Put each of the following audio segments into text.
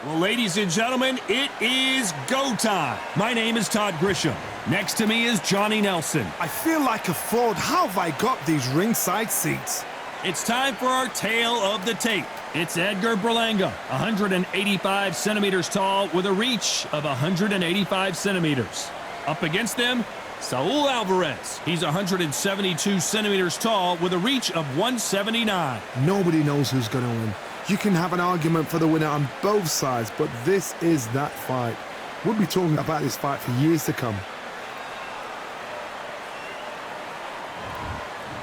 Well, ladies and gentlemen, it is go time. My name is Todd Grisham. Next to me is Johnny Nelson. I feel like a fraud. How have I got these ringside seats? It's time for our tale of the tape. It's Edgar Berlanga, 185 centimeters tall with a reach of 185 centimeters. Up against them, Saúl Álvarez. He's 172 centimeters tall with a reach of 179. Nobody knows who's going to win. You can have an argument for the winner on both sides, but this is that fight. We'll be talking about this fight for years to come.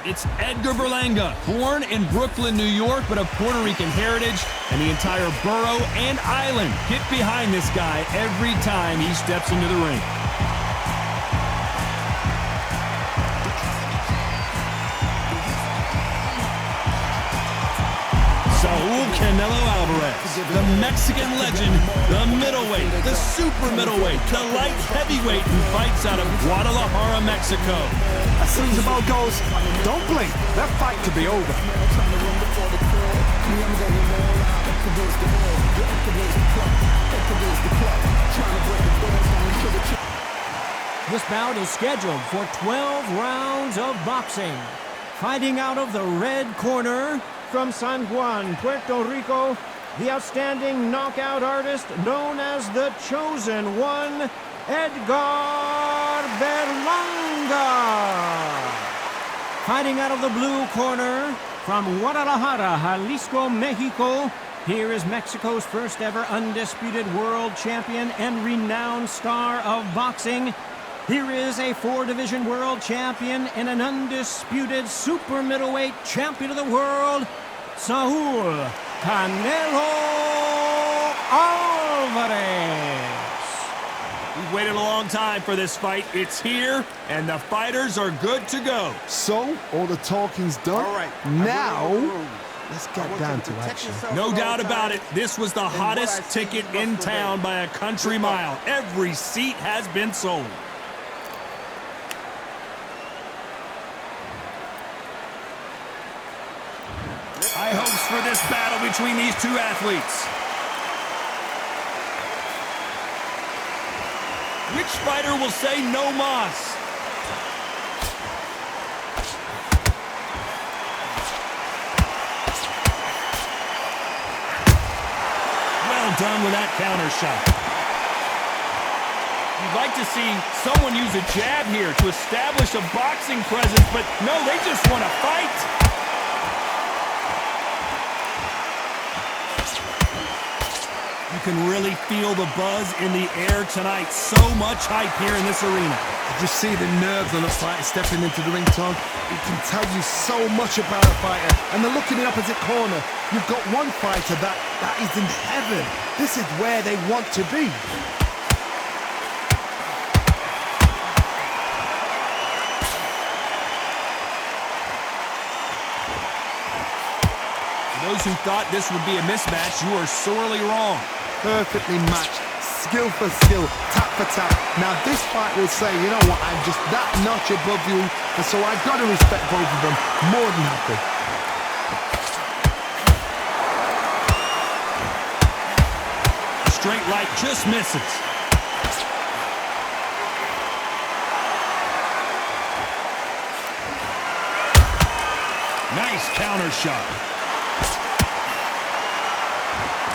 It's Edgar Berlanga, born in Brooklyn, New York, but of Puerto Rican heritage, and the entire borough and island get behind this guy every time he steps into the ring. Saúl Canelo Álvarez, the Mexican legend, the middleweight, the super middleweight, the light heavyweight who fights out of Guadalajara, Mexico. As soon as the ball goes, don't blink. That fight could be over. This bout is scheduled for 12 rounds of boxing. Fighting out of the red corner, from San Juan, Puerto Rico, the outstanding knockout artist known as the Chosen One, Edgar Berlanga. Fighting out of the blue corner, from Guadalajara, Jalisco, Mexico, here is Mexico's first ever undisputed world champion and renowned star of boxing. Here is a 4-division world champion and an undisputed super middleweight champion of the world, Saúl Canelo Álvarez. We've waited a long time for this fight. It's here, and the fighters are good to go. So, all the talking's done. All right. Now, let's get down to action. No doubt about it, this was the hottest ticket in town by a country mile. Every seat has been sold. High hopes for this battle between these two athletes. Which fighter will say no mas? Well done with that counter shot. You'd like to see someone use a jab here to establish a boxing presence, but no, they just want to fight. You can really feel the buzz in the air tonight. So much hype here in this arena. Did you see the nerves on the fighter stepping into the ring, Tom? It can tell you so much about a fighter. And the look in the opposite corner. You've got one fighter that is in heaven. This is where they want to be. For those who thought this would be a mismatch, you are sorely wrong. Perfectly matched, skill for skill, tap for tap. Now this fight will say, you know what, I'm just that notch above you, and so I've got to respect both of them more than happy. Straight right just misses. Nice counter shot.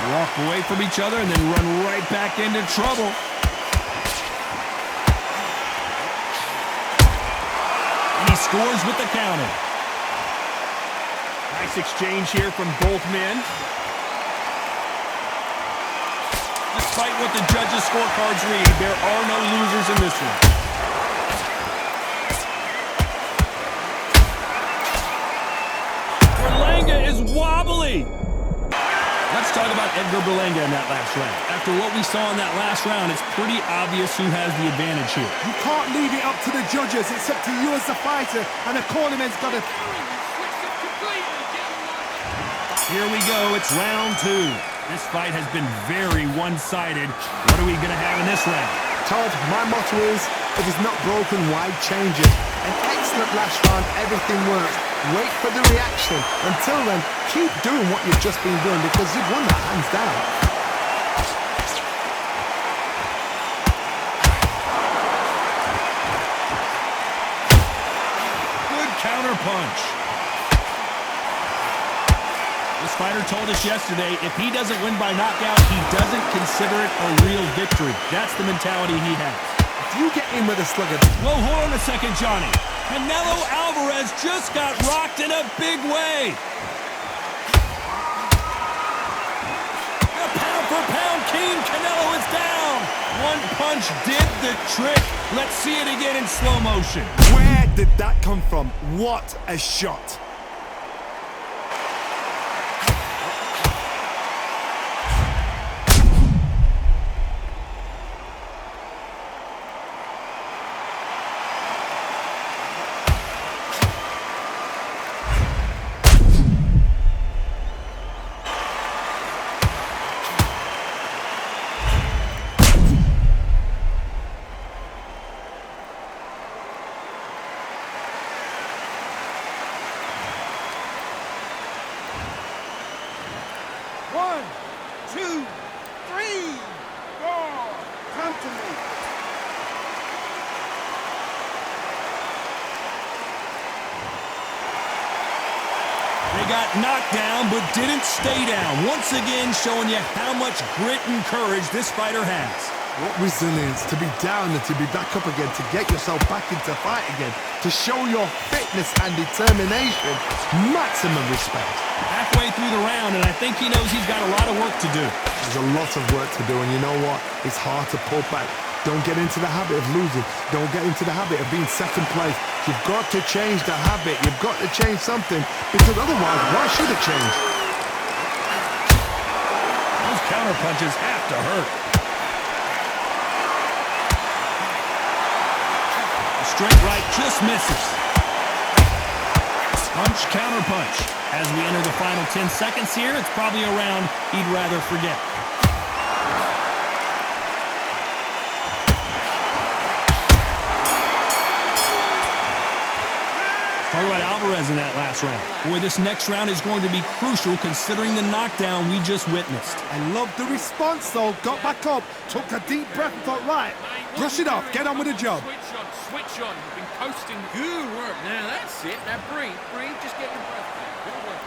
Walk away from each other and then run right back into trouble. And he scores with the counter. Nice exchange here from both men. Despite what the judges' scorecards read, there are no losers in this one. Berlanga is wobbly. Let's talk about Edgar Berlanga in that last round. After what we saw in that last round, it's pretty obvious who has the advantage here. You can't leave it up to the judges. It's up to you as the fighter, and the cornerman's got to... Here we go. It's round 2. This fight has been very one-sided. What are we going to have in this round? Todd, my motto is, if it's not broken, why change it? An excellent last round. Everything works. Wait for the reaction. Until then, keep doing what you've just been doing because you've won that hands down. told us yesterday, if he doesn't win by knockout, he doesn't consider it a real victory. That's the mentality he has. If you get in with a slugger... Whoa, hold on a second, Johnny. Canelo Álvarez just got rocked in a big way. The pound-for-pound king, Canelo is down. One punch did the trick. Let's see it again in slow motion. Where did that come from? What a shot. One, two, three, four. Come to me. They got knocked down, but didn't stay down. Once again, showing you how much grit and courage this fighter has. What resilience to be down and to be back up again, to get yourself back into fight again, to show your fitness and determination. Maximum respect. Halfway through the round, and I think he knows he's got a lot of work to do. There's a lot of work to do, and you know what? It's hard to pull back. Don't get into the habit of losing. Don't get into the habit of being second place. You've got to change the habit. You've got to change something, because otherwise, why should it change? Those counter punches have to hurt. The straight right just misses. Punch, counter punch. As we enter the final 10 seconds here, it's probably a round he'd rather forget. Talk about Álvarez in that last round. Boy, this next round is going to be crucial considering the knockdown we just witnessed. I love the response, though. Got back up, took a deep breath and thought, right, brush it off, get on with the job. Switch on. You've been coasting. Good work. Now that's it. Now breathe. Just get your breath back. Good work.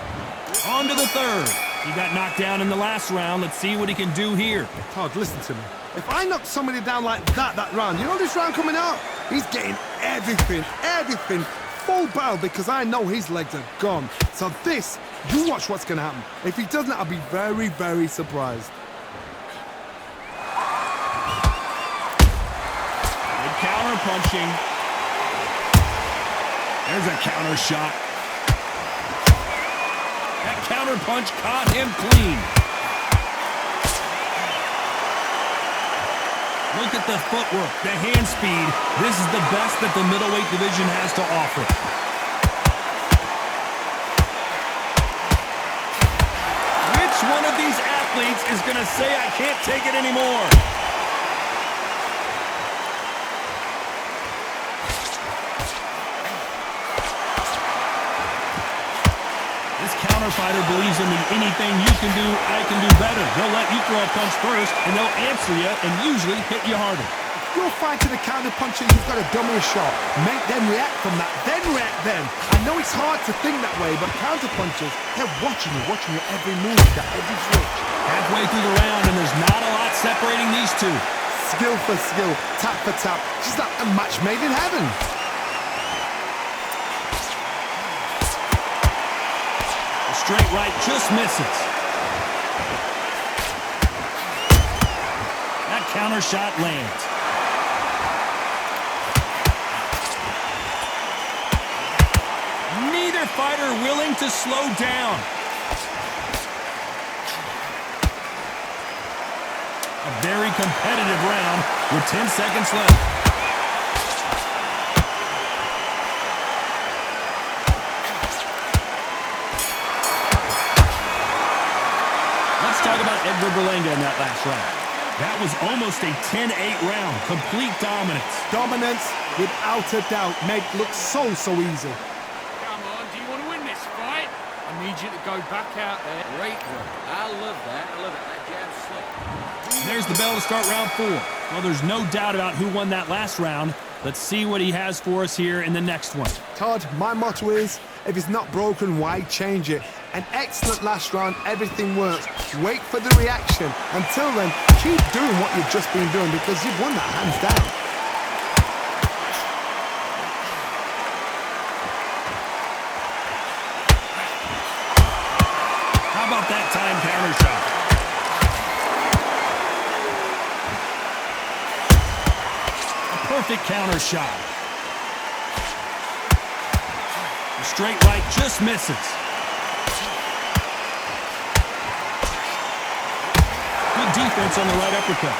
On to the third. He got knocked down in the last round. Let's see what he can do here. Todd, listen to me. If I knock somebody down like that round, you know this round coming out? He's getting everything, full barrel, because I know his legs are gone. So this, you watch what's going to happen. If he doesn't, I'll be very, very surprised. Good counter punching. There's a counter shot. That counter punch caught him clean. Look at the footwork, the hand speed. This is the best that the middleweight division has to offer. Which one of these athletes is going to say, I can't take it anymore? Fighter believes in the anything you can do, I can do better. They'll let you throw a punch first, and they'll answer you and usually hit you harder. If you're fighting a counter puncher, you've got to dummy a shot. Make them react from that, then react then. I know it's hard to think that way, but counter punchers, they're watching you every move, every switch. Halfway through the round, and there's not a lot separating these two. Skill for skill, tap for tap. Just like a match made in heaven. Straight right just misses. That counter shot lands. Neither fighter willing to slow down. A very competitive round with 10 seconds left. Talk about Edgar Berlanga in that last round. That was almost a 10-8 round. Complete dominance. Dominance, without a doubt, made look so easy. Come on, do you want to win this fight? I need you to go back out there. Great work. I love that. I love it. That jab slick. There's the bell to start round 4. Well, there's no doubt about who won that last round. Let's see what he has for us here in the next one. Todd, my motto is, if it's not broken, why change it? An excellent last round, everything works. Wait for the reaction. Until then, keep doing what you've just been doing because you've won that hands down. How about that time counter shot? A perfect counter shot. The straight right just misses. Good defense on the right uppercut.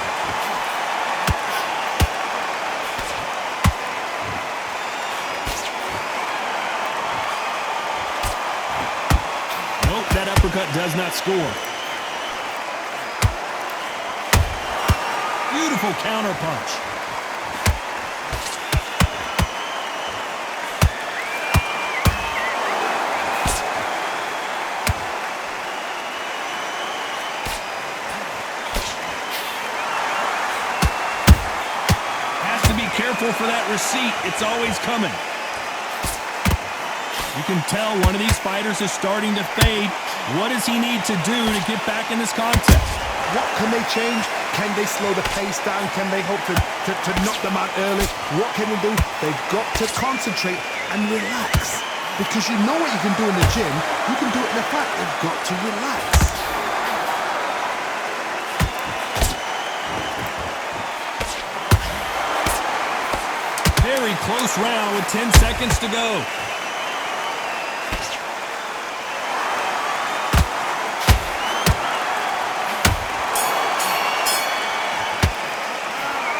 Nope, that uppercut does not score. Beautiful counter punch. Careful for that receipt. It's always coming. You can tell one of these fighters is starting to fade. What does he need to do to get back in this contest? What can they change? Can they slow the pace down? Can they hope to knock them out early? What can they do? They've got to concentrate and relax. Because you know what you can do in the gym. You can do it in the fight. They've got to relax. Very close round with 10 seconds to go.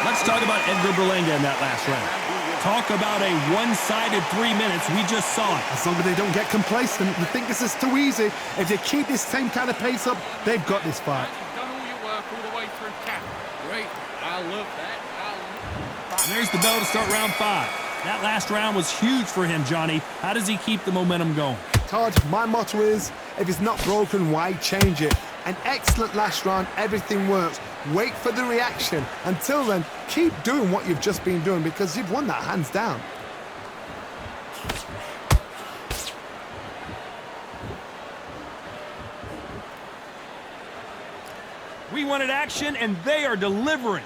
Let's talk about Edgar Berlanga in that last round. Talk about a one-sided 3 minutes. We just saw it. As long as they don't get complacent, you think this is too easy. If they keep this same kind of pace up, they've got this fight. You've done all your work all the way through camp. Great. I love that. And there's the bell to start round 5. That last round was huge for him, Johnny. How does he keep the momentum going? Todd, my motto is, if it's not broken, why change it? An excellent last round, everything works. Wait for the reaction. Until then, keep doing what you've just been doing because you've won that hands down. We wanted action, and they are delivering.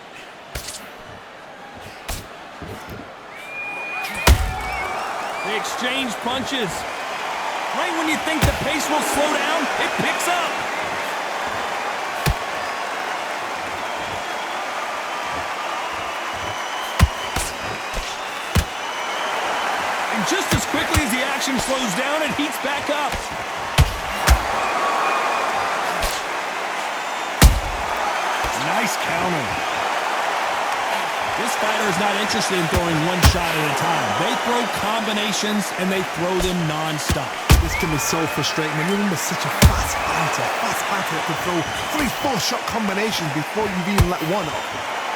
They exchange punches. Right when you think the pace will slow down, it picks up. And just as quickly as the action slows down, it heats back up. Nice counter. This fighter is not interested in throwing one shot at a time. They throw combinations, and they throw them non-stop. This can be so frustrating when you're under such a fast fighter that can throw 3-4 shot combinations before you've even let one off.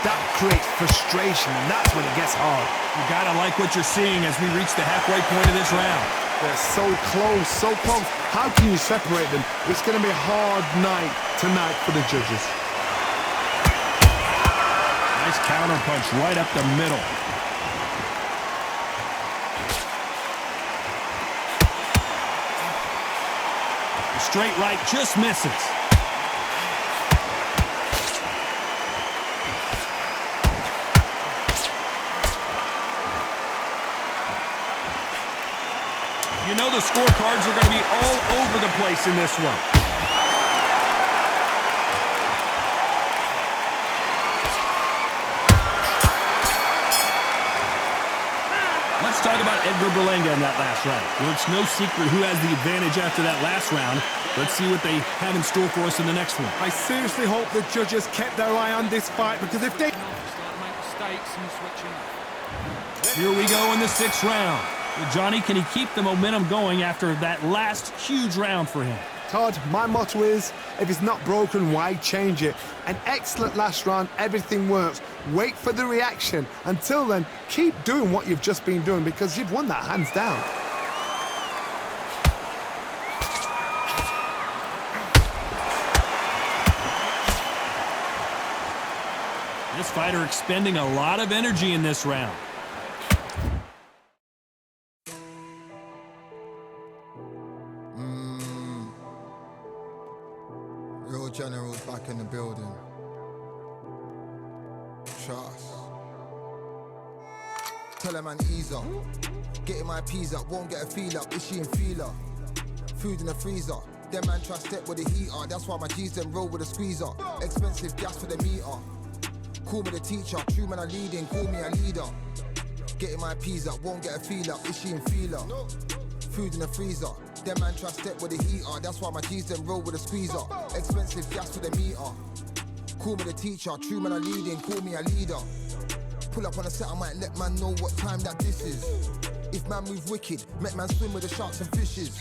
That creates frustration, and that's when it gets hard. You gotta like what you're seeing as we reach the halfway point of this round. They're so close, so close. How can you separate them? It's going to be a hard night tonight for the judges. Nice counter punch right up the middle. The straight right just misses. You know the scorecards are going to be all over the place in this one. Let's talk about Edgar Berlanga in that last round. Well, it's no secret who has the advantage after that last round. Let's see what they have in store for us in the next one. I seriously hope the judges kept their eye on this fight because if they... Start to make mistakes and switching up. Here we go in the 6th round. Well, Johnny, can he keep the momentum going after that last huge round for him? Todd, my motto is, if it's not broken, why change it? An excellent last round, everything works. Wait for the reaction. Until then, keep doing what you've just been doing because you've won that hands down. This fighter expending a lot of energy in this round. in the building. Trust. Tell her man ease up. Getting my peas up, won't get a feel up. Is she in feeler? Food in the freezer. Them man try step with the heater. That's why my G's them roll with a squeezer. Expensive gas for the meter. Call me the teacher. True man I leading, call me a leader. Getting my peas up, won't get a feel up. Is she in feeler? Food in the freezer. Them man try step with the heater. That's why my G's them roll with a squeezer. Expensive gas for the meter. Call me the teacher. True man I leading, call me a leader. Pull up on a set, I might let man know what time that this is. If man move wicked, make man swim with the sharks and fishes.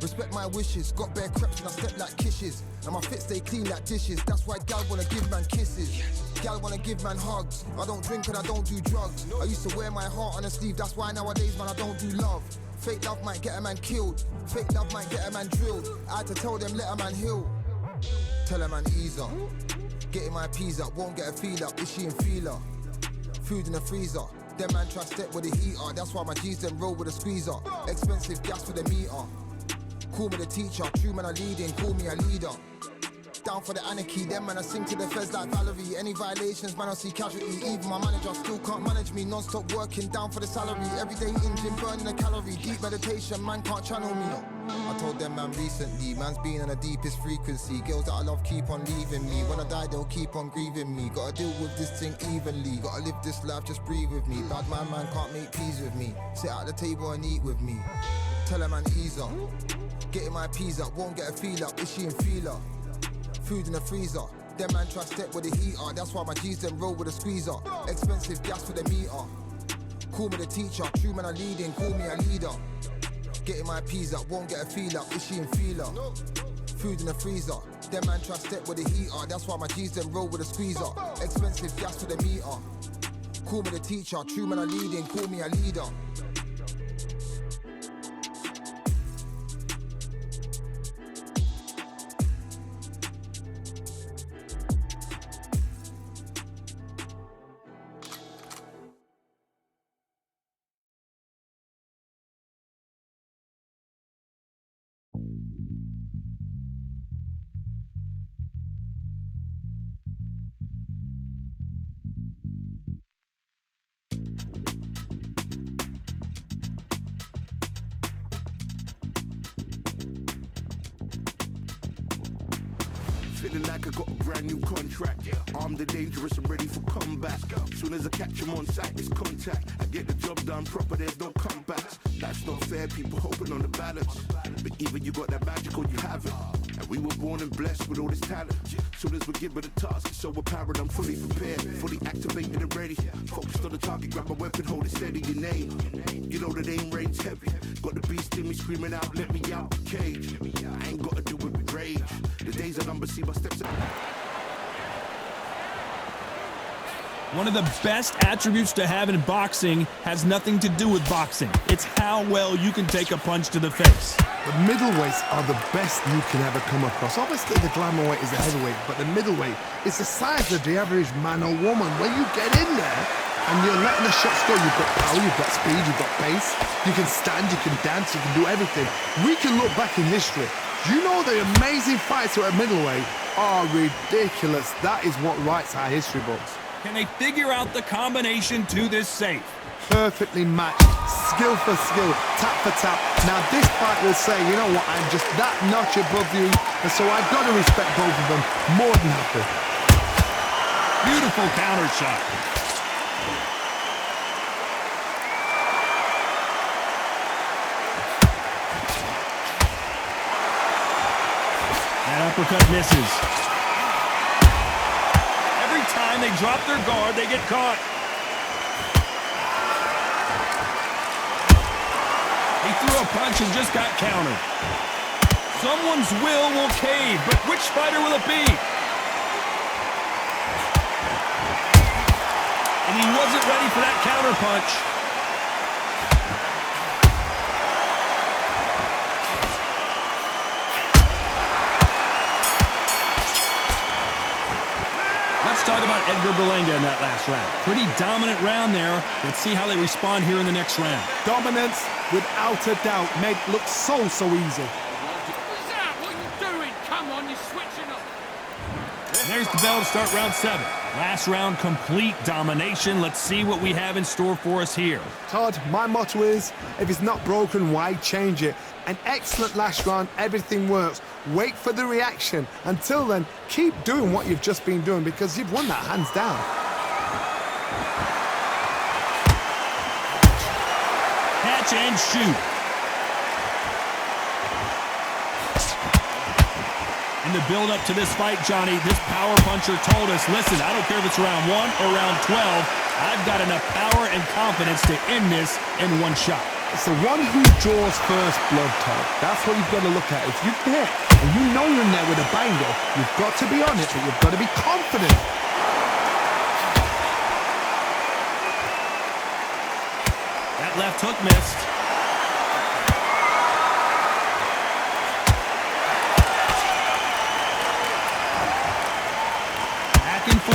Respect my wishes, got bare creps and I step like kisses. And my fit stay clean like dishes, that's why gal wanna give man kisses. Gal wanna give man hugs, I don't drink and I don't do drugs. I used to wear my heart on a sleeve, that's why nowadays man I don't do love. Fake love might get a man killed, fake love might get a man drilled. I had to tell them let a man heal. Tell a man ease up, getting my peas up, won't get a feel up, is she in feeler? Food in the freezer, them man try step with the heater. That's why my G's them roll with a squeezer. Expensive gas for the meter. Call me the teacher, true man I leading, call me a leader. Down for the anarchy, them man I sing to the feds like Valerie. Any violations, man I see casualty. Even my manager still can't manage me. Non-stop working, down for the salary. Everyday in gym, burning a calorie. Deep meditation, man can't channel me. I told them man recently, man's been on the deepest frequency. Girls that I love keep on leaving me. When I die they'll keep on grieving me. Gotta deal with this thing evenly. Gotta live this life, just breathe with me. Bad man can't make peace with me. Sit at the table and eat with me. Tell a man ease up. Getting my peas up, won't get a feel up, is she in feeler? Food in the freezer, them man try step with the heater. That's why my G's them roll with a squeezer. Expensive gas for the meter. Call me the teacher, true man I leading, call me a leader. Getting my peas up, won't get a feel up, is she in feeler? Food in the freezer, them man try step with the heater. That's why my G's them roll with a squeezer. Expensive gas for the meter. Call me the teacher, true man I leading, call me a leader. Feeling like I got a brand new contract. Armed and dangerous and ready for combat. Soon as I catch him on sight, it's contact. I get the job done proper, there's no comebacks. That's not fair, people hoping on the balance. But even you got that magical, you have it. And we were born and blessed with all this talent. Soon as we're given the task, it's so apparent I'm fully prepared. Fully activated and ready. Focused on the target, grab my weapon, hold it steady, your name. You know the name range heavy. Got the beast in me screaming out, let me out the cage. I ain't got to do it with rage. The days are numbered, see my steps. One of the best attributes to have in boxing has nothing to do with boxing. It's how well you can take a punch to the face. The middleweights are the best you can ever come across. Obviously, the glamour weight is the heavyweight, but the middleweight is the size of the average man or woman. When you get in there and you're letting the shots go, you've got power, you've got speed, you've got pace, you can stand, you can dance, you can do everything. We can look back in history. You know the amazing fights at middleweight are ridiculous. That is what writes our history books. Can they figure out the combination to this safe? Perfectly matched, skill for skill, tap for tap. Now this fight will say, you know what, I'm just that notch above you, and so I've got to respect both of them more than happy. Beautiful counter shot. That uppercut misses. Every time they drop their guard, they get caught. He threw a punch and just got countered. Someone's will cave, but which fighter will it be? And he wasn't ready for that counter punch. Let's talk about Edgar Berlanga in that last round. Pretty dominant round there. Let's see how they respond here in the next round. Dominance, without a doubt, made it look so easy. What's that? What are you doing? Come on, you're switching up. There's the bell to start round 7. Last round, complete domination. Let's see what we have in store for us here. Todd, my motto is, if it's not broken, why change it? An excellent last round, everything works. Wait for the reaction. Until then, keep doing what you've just been doing because you've won that hands down. Catch and shoot. In the build-up to this fight, Johnny, this power puncher told us, listen, I don't care if it's round 1 or round 12, I've got enough power and confidence to end this in one shot. It's the one who draws first blood, Todd. That's what you've got to look at. If you hit and you know you're in there with a banger, you've got to be on it, but you've got to be confident. That left hook missed.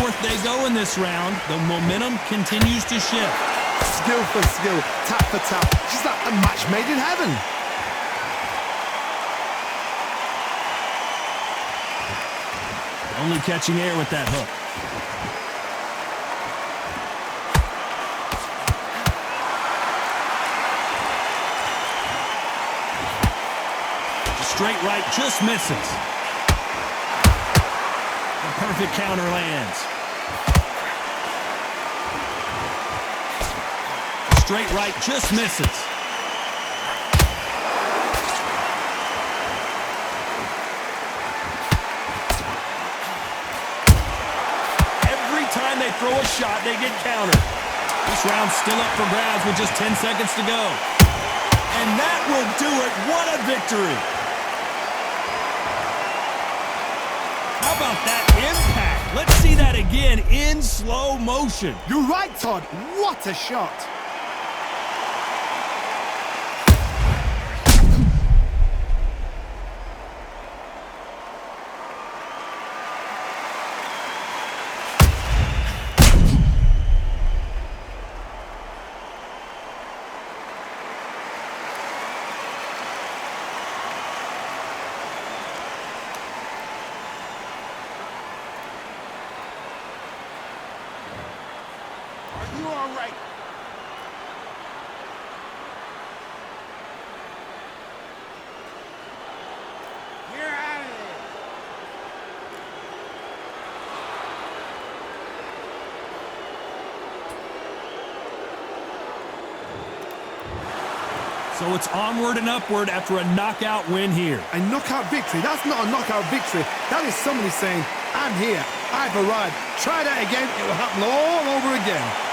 Forth they go in this round. The momentum continues to shift. Skill for skill, tap for tap. She's like a match made in heaven. Only catching air with that hook. The straight right just misses. Perfect counter lands. Straight right just misses. Every time they throw a shot, they get countered. This round's still up for grabs with just 10 seconds to go. And that will do it. What a victory. How about that impact? Let's see that again in slow motion. You're right, Todd. What a shot. You all right? You're out of there. So it's onward and upward after a knockout win here. A knockout victory? That's not a knockout victory. That is somebody saying, I'm here, I've arrived. Try that again, it will happen all over again.